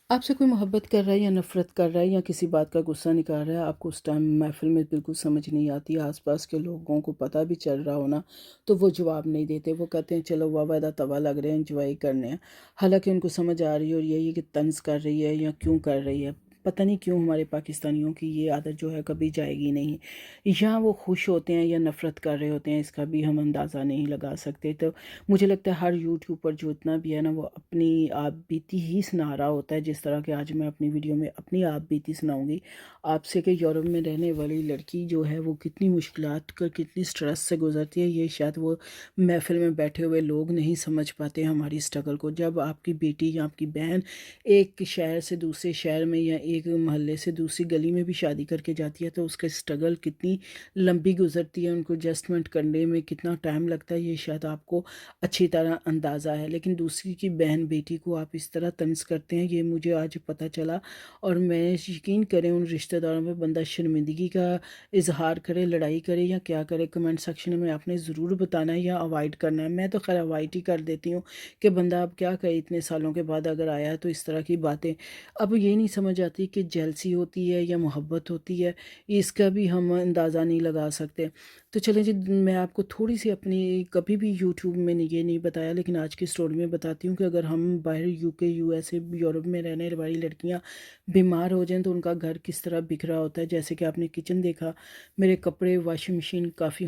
आपसे कोई मोहब्बत कर रहा है या नफ़रत कर रहा है या किसी बात का गुस्सा निकाल रहा है, आपको उस टाइम महफ़िल में बिल्कुल समझ नहीं आती। आस-पास के लोगों को पता भी चल रहा हो ना, तो वो जवाब नहीं देते। वो कहते हैं चलो वाह-वादा तवा लग रहे हैं, एन्जॉय करने हैं। हालाँकि उनको समझ आ रही है और यही कि तंज़ कर रही है या क्यों कर रही है। पता नहीं क्यों हमारे पाकिस्तानियों की ये आदत जो है कभी जाएगी नहीं। या वो खुश होते हैं या नफ़रत कर रहे होते हैं, इसका भी हम अंदाज़ा नहीं लगा सकते। तो मुझे लगता है हर यूट्यूबर जो इतना भी है ना, वो अपनी आप बीती ही सुना रहा होता है। जिस तरह के आज मैं अपनी वीडियो में अपनी आप बीती सुनाऊंगी आपसे कि यूरोप में रहने वाली लड़की जो है वो कितनी मुश्किलात का कितनी स्ट्रेस से गुजरती है, ये शायद वो महफिल में बैठे हुए लोग नहीं समझ पाते हमारी स्ट्रगल को। जब आपकी बेटी या आपकी बहन एक शहर से दूसरे शहर में या एक मोहल्ले से दूसरी गली में भी शादी करके जाती है, तो उसका स्ट्रगल कितनी लंबी गुजरती है, उनको एडजस्टमेंट करने में कितना टाइम लगता है, ये शायद आपको अच्छी तरह अंदाज़ा है। लेकिन दूसरी की बहन बेटी को आप इस तरह तंज़ करते हैं, ये मुझे आज पता चला। और मैं यकीन करें उन रिश्तेदारों में बंदा शर्मिंदगी का इज़हार करे, लड़ाई करे या क्या करे, कमेंट सेक्शन में आपने ज़रूर बताना है या अवॉइड करना है। मैं तो खैर अवॉइड ही कर देती हूँ कि बंदा अब क्या करे, इतने सालों के बाद अगर आया है तो इस तरह की बातें। अब ये नहीं समझ आती कि जेलसी होती है या मोहब्बत होती है, इसका भी हम अंदाज़ा नहीं लगा सकते। तो चलें जी, मैं आपको थोड़ी-सी अपनी कभी भी यूट्यूब में ये नहीं बताया लेकिन आज की स्टोरी में बताती हूँ कि अगर हम बाहर यूके, यूएसए, यूरोप में रहने वाली लड़कियाँ बीमार हो जाएँ तो उनका घर किस तरह बिखरा होता है। जैसे कि आपने किचन देखा, मेरे कपड़े वॉशिंग मशीन काफ़ी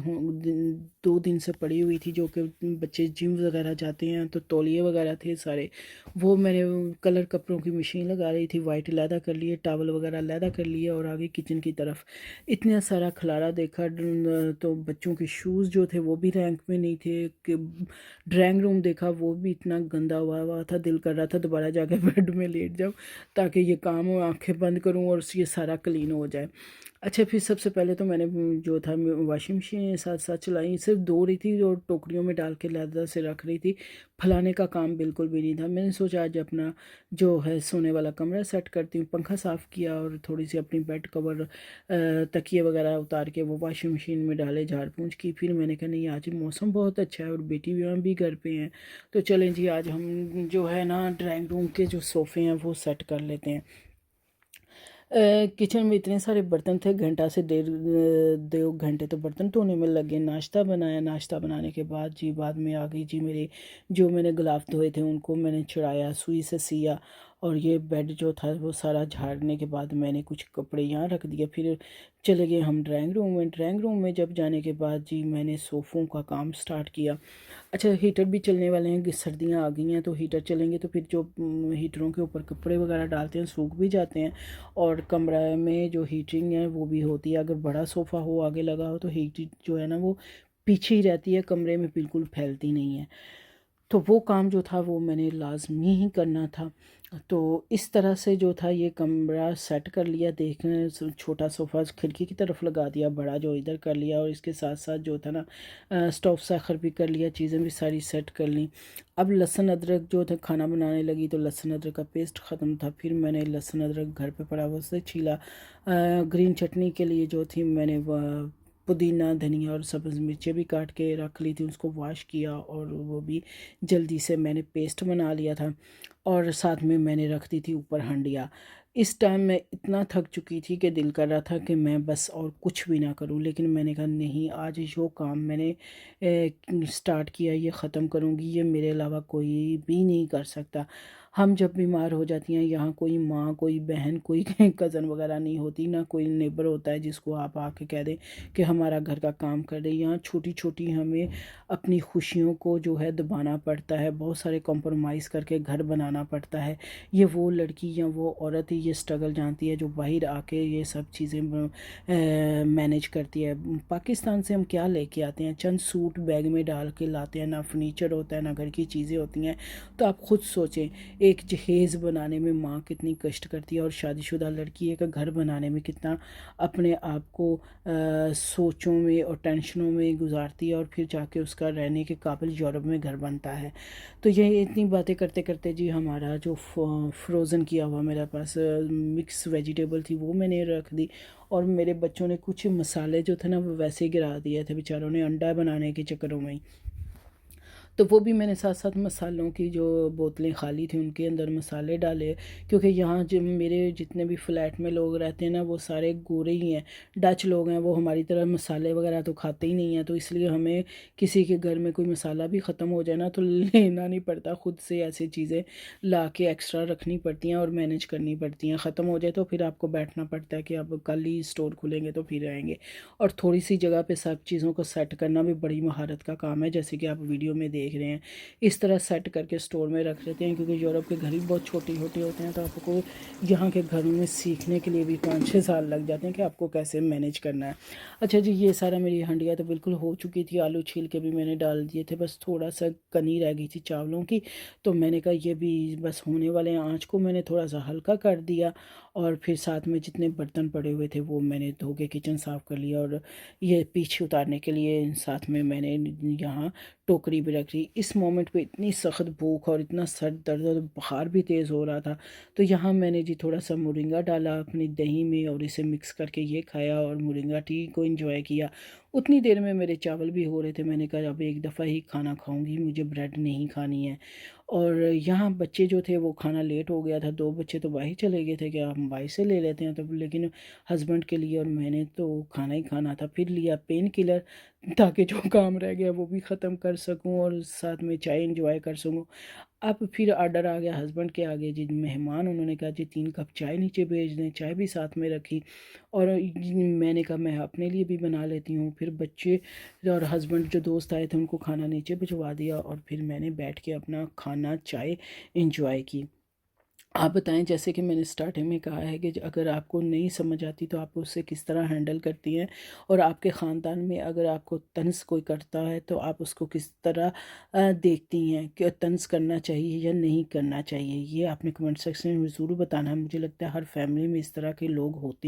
2 दिन से पड़ी हुई थी, जो कि बच्चे जिम वगैरह जाते हैं तो तौलिए वगैरह थे सारे, वो मैंने कलर कपड़ों की मशीन लगा रही थी, वाइट अलहदा कर लिए, टॉवल वगैरह अलहदा कर लिए और आगे किचन की तरफ इतना सारा खलारा देखा। तो बच्चों के शूज़ जो थे वो भी रैंक में नहीं थे कि ड्राइंग रूम देखा, वो भी इतना गंदा हुआ हुआ था, दिल कर रहा था दोबारा जाके बेड में लेट जाऊँ ताकि ये काम आंखें बंद करूँ और ये सारा क्लीन हो जाए। अच्छा, फिर सबसे पहले तो मैंने जो था वॉशिंग मशीन साथ साथ चलाई, सिर्फ धो रही थी और टोकरियों में डाल के लहदा से रख रही थी। फैलाने का काम बिल्कुल भी नहीं था। मैंने सोचा आज अपना जो है सोने वाला कमरा सेट करती हूँ, पंखा साफ़ किया और थोड़ी सी अपनी बेड कवर तकिए वगैरह उतार के वो वॉशिंग मशीन में डाले, झाड़ पोंछ की। फिर मैंने कहा नहीं, आज मौसम बहुत अच्छा है और बेटी भी घर पे हैं, तो चलें जी आज हम जो है ना ड्राइंग रूम के जो सोफ़े हैं वो सेट कर लेते हैं। किचन में इतने सारे बर्तन थे, घंटा से डेढ़ 2 घंटे तो बर्तन धोने में लगे। नाश्ता बनाया, नाश्ता बनाने के बाद जी बाद में आ गई जी मेरे जो मैंने गिलाफ धोए थे उनको मैंने छुड़ाया, सुई से सिया। और ये बेड जो था वो सारा झाड़ने के बाद मैंने कुछ कपड़े यहाँ रख दिए। फिर चले गए हम ड्राइंग रूम में। ड्राइंग रूम में जब जाने के बाद जी मैंने सोफ़ों का काम स्टार्ट किया। अच्छा, हीटर भी चलने वाले हैं कि सर्दियाँ आ गई हैं तो हीटर चलेंगे तो फिर जो हीटरों के ऊपर कपड़े वगैरह डालते हैं सूख भी जाते हैं और कमरा में जो हीटिंग है वो भी होती है। अगर बड़ा सोफ़ा हो आगे लगा हो तो हीट जो है ना वो पीछे ही रहती है, कमरे में बिल्कुल फैलती नहीं है। तो वो काम जो था वो मैंने लाज़मी ही करना था। तो इस तरह से जो था ये कमरा सेट कर लिया। देखने छोटा सोफ़ा खिड़की की तरफ लगा दिया, बड़ा जो इधर कर लिया और इसके साथ साथ जो था ना स्टोव साखर भी कर लिया, चीज़ें भी सारी सेट कर ली। अब लहसुन अदरक जो था खाना बनाने लगी तो लहसुन अदरक का पेस्ट ख़त्म था। फिर मैंने लहसुन अदरक घर पे पड़ा हुआ उससे छीला। ग्रीन चटनी के लिए जो थी मैंने पुदीना, धनिया और सब्ज़ मिर्चें भी काट के रख ली थी, उसको वॉश किया और वो भी जल्दी से मैंने पेस्ट बना लिया था। और साथ में मैंने रख दी थी ऊपर हंडिया। इस टाइम मैं इतना थक चुकी थी कि दिल कर रहा था कि मैं बस और कुछ भी ना करूं, लेकिन मैंने कहा नहीं, आज जो काम मैंने स्टार्ट किया ये ख़त्म करूंगी, ये मेरे अलावा कोई भी नहीं कर सकता। हम जब बीमार हो जाती हैं यहाँ कोई माँ, कोई बहन, कोई कज़न वगैरह नहीं होती, ना कोई नेबर होता है जिसको आप आके कह दें कि हमारा घर का काम कर दे। यहाँ छोटी छोटी हमें अपनी खुशियों को जो है दबाना पड़ता है, बहुत सारे कॉम्प्रोमाइज़ करके घर बनाना पड़ता है। ये वो लड़की या वो औरत ही ये स्ट्रगल जानती है जो बाहर आके ये सब चीज़ें मैनेज करती है। पाकिस्तान से हम क्या लेके आते हैं, चंद सूट बैग में डाल के लाते हैं, ना फर्नीचर होता है ना घर की चीज़ें होती हैं। तो आप खुद सोचें, एक जहेज़ बनाने में माँ कितनी कष्ट करती है और शादीशुदा लड़की एक घर बनाने में कितना अपने आप को सोचों में और टेंशनों में गुजारती है और फिर जाके उसका रहने के काबिल यूरोप में घर बनता है। तो ये इतनी बातें करते करते जी हमारा जो फ्रोज़न किया हुआ मेरे पास मिक्स वेजिटेबल थी वो मैंने रख दी। और मेरे बच्चों ने कुछ मसाले जो थे ना वो वैसे ही गिरा दिए थे बेचारों ने, अंडा बनाने के चक्करों में ही। तो वो भी मैंने साथ-साथ मसालों की जो बोतलें खाली थी उनके अंदर मसाले डाले, क्योंकि यहाँ जो मेरे जितने भी फ्लैट में लोग रहते हैं ना वो सारे गोरे ही हैं, डच लोग हैं, वो हमारी तरह मसाले वगैरह तो खाते ही नहीं हैं। तो इसलिए हमें किसी के घर में कोई मसाला भी ख़त्म हो जाए ना तो लेना नहीं पड़ता, खुद से ऐसी चीज़ें ला के एक्स्ट्रा रखनी पड़ती हैं और मैनेज करनी पड़ती हैं। ख़त्म हो जाए तो फिर आपको बैठना पड़ता है कि अब कल ही स्टोर खुलेंगे तो फिर आएँगे। और थोड़ी सी जगह पे सब चीज़ों को सेट करना भी बड़ी महारत का काम है, जैसे कि आप वीडियो में देख रहे हैं। इस तरह सेट करके स्टोर में रख लेते हैं, क्योंकि यूरोप के घर ही बहुत छोटे-छोटे होते हैं, तो आपको यहाँ के घरों में सीखने के लिए भी 5-6 साल लग जाते हैं कि आपको कैसे मैनेज करना है। अच्छा जी, ये सारा मेरी हंडिया तो बिल्कुल हो चुकी थी, आलू छील के भी मैंने डाल दिए थे, बस थोड़ा-सा कनी रह गई थी चावलों की, तो मैंने कहा ये भी बस होने वाले हैं। आँच को मैंने थोड़ा-सा हल्का कर दिया और फिर साथ में जितने बर्तन पड़े हुए थे वो मैंने धो के किचन साफ़ कर लिया, और ये पीछे उतारने के लिए साथ में मैंने यहाँ टोकरी भी रख ली। इस मोमेंट पे इतनी सख्त भूख और इतना सर दर्द और बुखार भी तेज़ हो रहा था, तो यहाँ मैंने जी थोड़ा-सा मोरिंगा डाला अपनी दही में और इसे मिक्स करके ये खाया और मोरिंगा टी को एंजॉय किया। उतनी देर में मेरे चावल भी हो रहे थे, मैंने कहा अब एक दफ़ा ही खाना खाऊँगी, मुझे ब्रेड नहीं खानी है। और यहाँ बच्चे जो थे वो खाना लेट हो गया था, 2 बच्चे तो बाहर चले गए थे कि हम बाहर से ले लेते हैं, तो लेकिन हस्बैंड के लिए और मैंने तो खाना ही खाना था। फिर लिया पेन किलर ताकि जो काम रह गया वो भी ख़त्म कर सकूँ और साथ में चाय एंजॉय कर सकूँ। अब फिर ऑर्डर आ गया हस्बैंड के आगे जी, मेहमान, उन्होंने कहा जी 3 कप चाय नीचे भेज दें, चाय भी साथ में रखी और मैंने कहा मैं अपने लिए भी बना लेती हूँ। फिर बच्चे और हस्बैंड जो दोस्त आए थे उनको खाना नीचे भिजवा दिया और फिर मैंने बैठ के अपना खाना चाय एंजॉय की। आप बताएँ, जैसे कि मैंने स्टार्टिंग में कहा है कि अगर आपको नहीं समझ आती तो आप उससे किस तरह हैंडल करती हैं, और आपके ख़ानदान में अगर आपको तंज़ कोई करता है तो आप उसको किस तरह देखती हैं कि तंज़ करना चाहिए या नहीं करना चाहिए? ये आपने कमेंट सेक्शन में ज़रूर बताना है। मुझे लगता है हर फैमिली में इस तरह के लोग होते हैं।